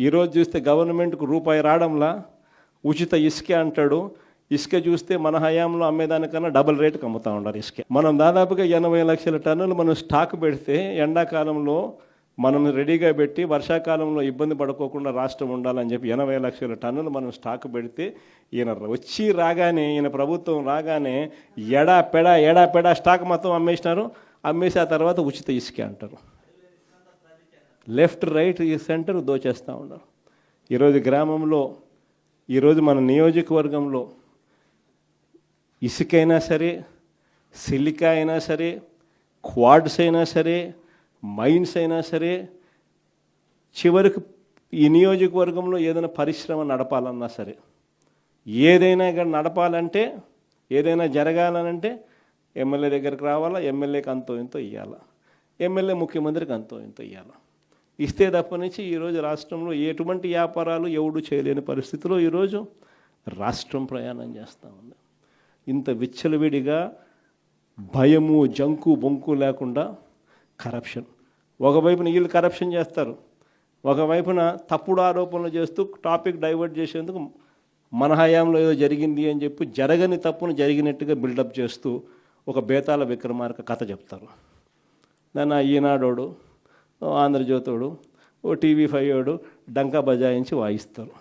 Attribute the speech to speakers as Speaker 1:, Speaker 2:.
Speaker 1: ఈరోజు చూస్తే గవర్నమెంట్కు రూపాయి రావడంలా ఉచిత ఇసుకే అంటాడు. ఇసుక చూస్తే మన హయాంలో అమ్మేదానికన్నా డబుల్ రేటుకి అమ్ముతూ ఉన్నారు ఇసుక. మనం దాదాపుగా 80 లక్షల టన్నులు మనం స్టాక్ పెడితే ఎండాకాలంలో మనం రెడీగా పెట్టి వర్షాకాలంలో ఇబ్బంది పడుకోకుండా రాష్ట్రం ఉండాలని చెప్పి 80 లక్షల టన్నులు మనం స్టాక్ పెడితే ఈయన ప్రభుత్వం రాగానే ఎడా స్టాక్ మొత్తం అమ్మేసినారు. అమ్మేసి ఆ తర్వాత ఉచిత ఇసుకే అంటారు. లెఫ్ట్ రైట్ ఈ సెంటర్ దోచేస్తూ ఉన్నారు. ఈరోజు గ్రామంలో, ఈరోజు మన నియోజకవర్గంలో ఇసుకైనా సరే, సిలికా అయినా సరే, క్వాడ్స్ అయినా సరే, మైన్స్ అయినా సరే, చివరికి ఈ నియోజకవర్గంలో ఏదైనా పరిశ్రమ నడపాలన్నా సరే, ఏదైనా కానీ నడపాలంటే, ఏదైనా జరగాలనంటే ఎమ్మెల్యే దగ్గరికి రావాలా, ఎమ్మెల్యేకి అంతో ఇంతో ఇవ్వాలా, ఎమ్మెల్యే ముఖ్యమంత్రికి అంతో ఇంతో ఇవ్వాలా. ఇస్తే తప్ప నుంచి ఈరోజు రాష్ట్రంలో ఎటువంటి వ్యాపారాలు ఎవడు చేయలేని పరిస్థితిలో ఈరోజు రాష్ట్రం ప్రయాణం చేస్తూ ఉంది. ఇంత విచ్చలవిడిగా భయము, జంకు బొంకు లేకుండా కరప్షన్. ఒకవైపున వీళ్ళు కరప్షన్ చేస్తారు, ఒకవైపున తప్పుడు ఆరోపణలు చేస్తూ టాపిక్ డైవర్ట్ చేసేందుకు మన హయాంలో ఏదో జరిగింది అని చెప్పి జరగని తప్పును జరిగినట్టుగా బిల్డప్ చేస్తూ ఒక బేతాళ విక్రమార్క కథ చెప్తారు. దాన్ని ఈనాడోడు, ఆంధ్రజ్యోతోడు, ఓ టీవీ 5 డంకా బజాయించి వాయిస్తారు.